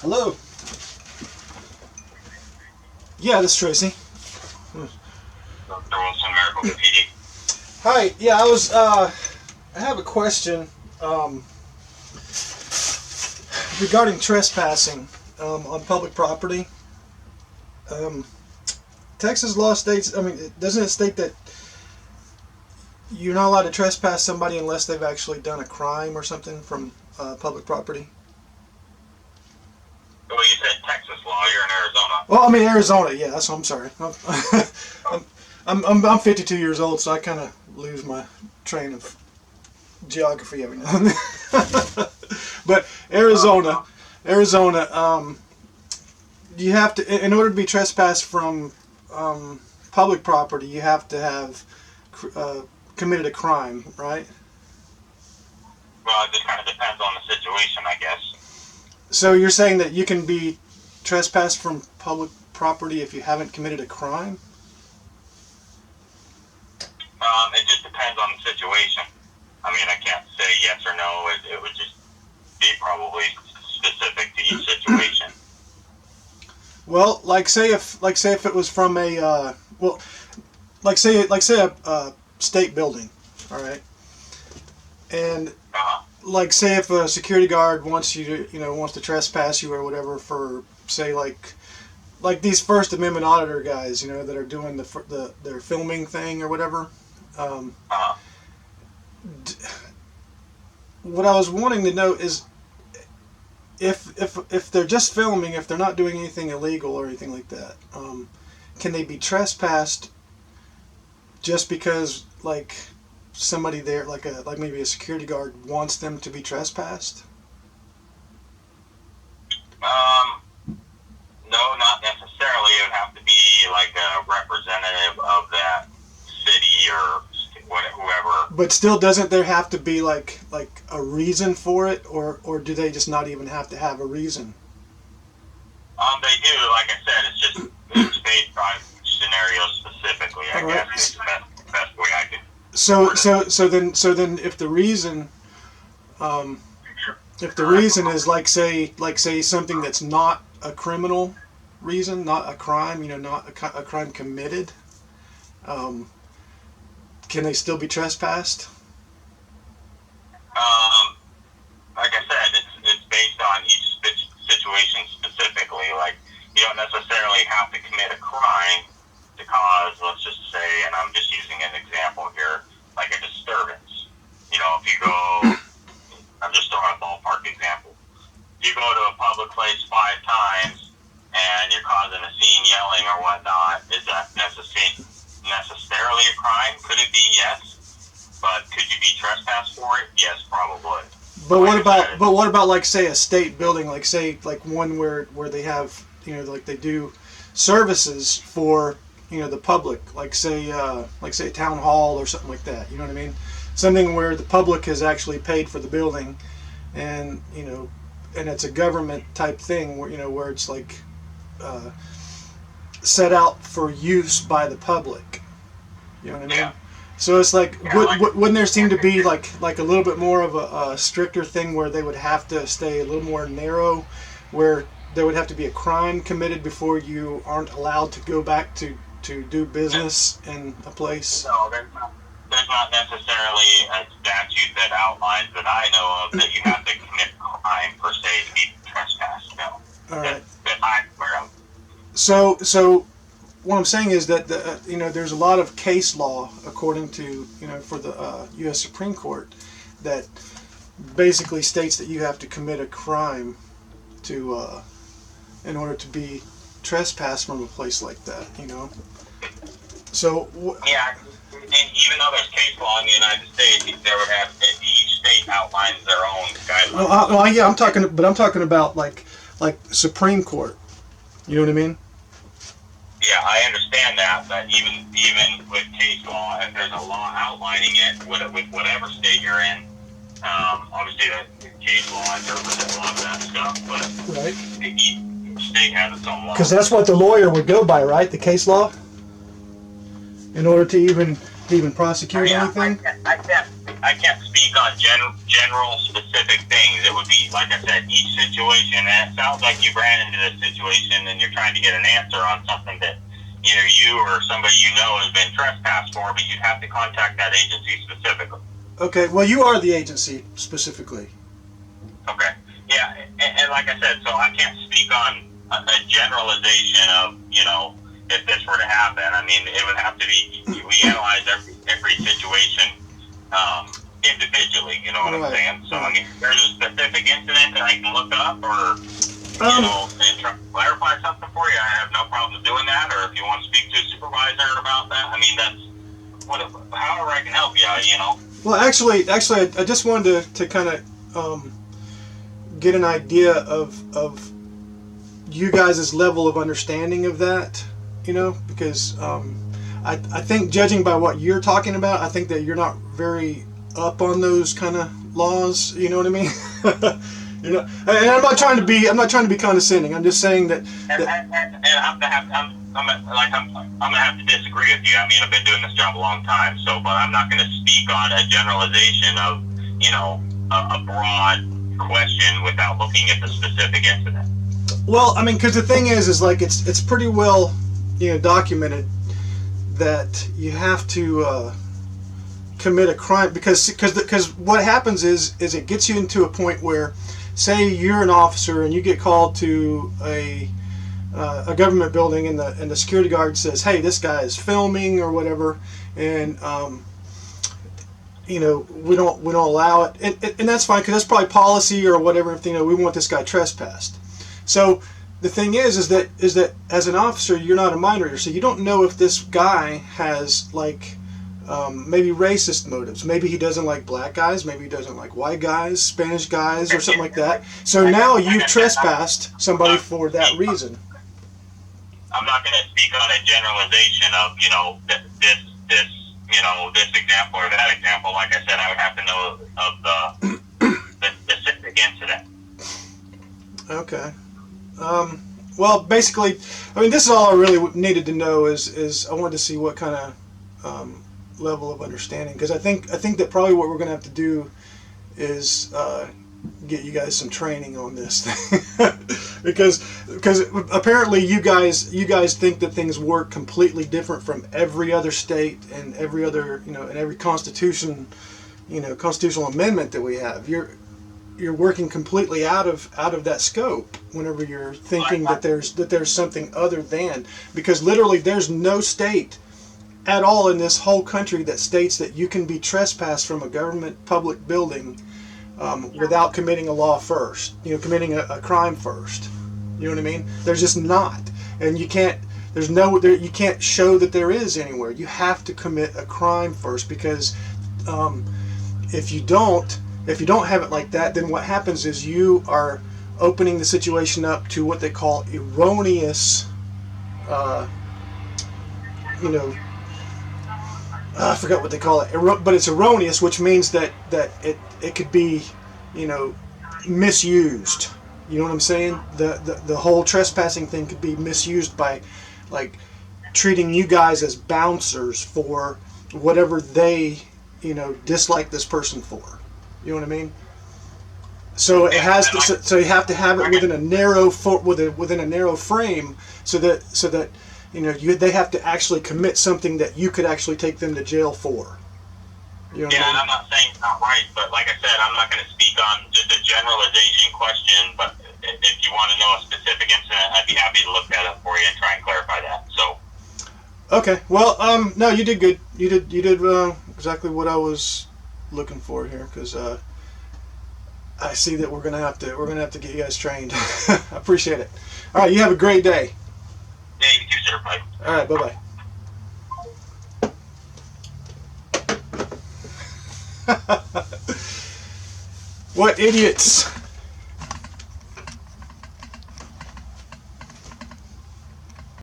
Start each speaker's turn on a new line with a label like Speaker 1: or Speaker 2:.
Speaker 1: Hello. Yeah, this is Tracy.
Speaker 2: Maricopa PD.
Speaker 1: Hi. Yeah, I have a question regarding trespassing on public property. Texas law states, doesn't it state that you're not allowed to trespass somebody unless they've actually done a crime or something from public property?
Speaker 2: Well, you said Texas law. You're in Arizona.
Speaker 1: Well, I mean Arizona. Yeah, that's what I'm sorry. I'm 52 years old, so I kind of lose my train of geography every now and then. But Arizona, you have to, in order to be trespassed from public property, you have to have committed a crime, right?
Speaker 2: Well, it just kind of depends on the situation, I guess.
Speaker 1: So you're saying that you can be trespassed from public property if you haven't committed a crime?
Speaker 2: It just depends on the situation. I mean, I can't say yes or no. It would just be probably specific to each situation.
Speaker 1: Well, say if it was from a say a state building, all right, and say if a security guard wants to trespass you or whatever for say like these First Amendment auditor guys, that are doing their filming thing or whatever. What I was wanting to know is if they're just filming, if they're not doing anything illegal or anything like that, can they be trespassed just because somebody there, maybe a security guard wants them to be trespassed?
Speaker 2: No, not necessarily. It would have to be like a representative of that city or whoever.
Speaker 1: But still, doesn't there have to be like a reason for it, or do they just not even have to have a reason?
Speaker 2: They do. Like I said, it's based on scenario specifically. I guess it's the best way I could. So
Speaker 1: then, if the reason is say something that's not a criminal reason, not a crime, not a crime committed, can they still be trespassed?
Speaker 2: Like I said, it's based on each situation specifically. Like, you don't necessarily have to commit a crime to cause, let's just say, and I'm just using an example here, like a disturbance. If you go, I'm just throwing a ballpark example. If you go to a public place 5 times and you're causing a scene, yelling or whatnot, is that necessarily a crime? Could it be? Yes. But could you be trespassed for it? Yes, probably.
Speaker 1: But what about say a state building, one where they have, they do services for, the public, say a town hall or something like that, you know what I mean? Something where the public has actually paid for the building, and and it's a government type thing where it's set out for use by the public. You know what I mean?
Speaker 2: Yeah.
Speaker 1: So it's wouldn't there seem to be like a little bit more of a stricter thing where they would have to stay a little more narrow, where there would have to be a crime committed before you aren't allowed to go back to do business in a place?
Speaker 2: No, there's not necessarily a statute that outlines that I know of that you have to commit a crime per se to be trespassed. No.
Speaker 1: All right.
Speaker 2: That I'm aware of.
Speaker 1: So what I'm saying is that there's a lot of case law, according to for the U.S. Supreme Court, that basically states that you have to commit a crime to in order to be trespassed from a place like that. So
Speaker 2: yeah, and even though there's case law in the United States, there would have each state outlines their own guidelines.
Speaker 1: Yeah, I'm talking about like Supreme Court. You know what I mean?
Speaker 2: Yeah, I understand that, but even with case law, if there's a law outlining it with whatever state you're in, obviously the case law interprets a lot of that stuff, but
Speaker 1: right.
Speaker 2: Each state has its own law.
Speaker 1: Because that's what the lawyer would go by, right? The case law, in order to even prosecute anything.
Speaker 2: I can't speak speak on general specific things. It would be, like I said, each situation. And it sounds like you ran into this situation and you're trying to get an answer on something that either you or somebody you know has been trespassed for, but you'd have to contact that agency specifically.
Speaker 1: Okay, well, you are the agency specifically.
Speaker 2: Okay. Yeah, and like I said, so I can't speak on a generalization of, if this were to happen. I mean, it would have to be, we analyze every situation individually, you know what I'm saying? So, I mean, if there's a specific incident that I can look up or, and try to clarify something for you, I have no problem doing that. Or if you want to speak to a supervisor about that, I mean, that's however I can help you,
Speaker 1: Well, actually, I just wanted to kind of get an idea of you guys' level of understanding of that, because I think, judging by what you're talking about, I think that you're not very up on those kind of laws. You know what I mean? And I'm not trying to be condescending. I'm just saying that.
Speaker 2: I'm gonna have to disagree with you. I mean, I've been doing this job a long time, but I'm not going to speak on a generalization of, a broad question without looking at the specific incident.
Speaker 1: Well, I mean, because the thing is like it's pretty well, documented that you have to commit a crime because what happens is it gets you into a point where, say you're an officer and you get called to a government building and the security guard says, hey, this guy is filming or whatever, and we don't allow it, and that's fine because that's probably policy or whatever. If we want this guy trespassed. So the thing is that as an officer, you're not a mind reader, so you don't know if this guy has maybe racist motives. Maybe he doesn't like black guys. Maybe he doesn't like white guys, Spanish guys, or something like that. So now you've trespassed somebody for that reason.
Speaker 2: I'm not going to speak on a generalization of this example or that example. Like I said, I would have to know of the specific incident.
Speaker 1: Okay. Well, basically, I mean, this is all I really needed to know is I wanted to see what kind of level of understanding, because I think that probably what we're going to have to do is get you guys some training on this thing because apparently you guys think that things work completely different from every other state and every other and every constitutional amendment that we have. You're working completely out of that scope whenever you're thinking that there's something other than, because literally there's no state at all in this whole country that states that you can be trespassed from a government public building without committing a law first, committing a crime first. You know what I mean? There's just not, and you can't. You can't show that there is anywhere. You have to commit a crime first, because if you don't have it like that, then what happens is you are opening the situation up to what they call erroneous. I forgot what they call it, but it's erroneous, which means that it could be, misused. You know what I'm saying? The whole trespassing thing could be misused by, treating you guys as bouncers for whatever they, dislike this person for. You know what I mean? So it has to. So you have to have it within a narrow within a narrow frame, so that. They have to actually commit something that you could actually take them to jail for. You know what I mean?
Speaker 2: And I'm not saying it's not right, but like I said, I'm not going to speak on just a generalization question, but if you want to know a specific incident, I'd be happy to look that up for you and try and clarify that. So. Okay.
Speaker 1: Well, no, you did good. You did exactly what I was looking for here, because I see that we're gonna have to get you guys trained. I appreciate it. All right, you have a great day.
Speaker 2: Yeah, you too, sir. Bye.
Speaker 1: All right, bye-bye. What idiots.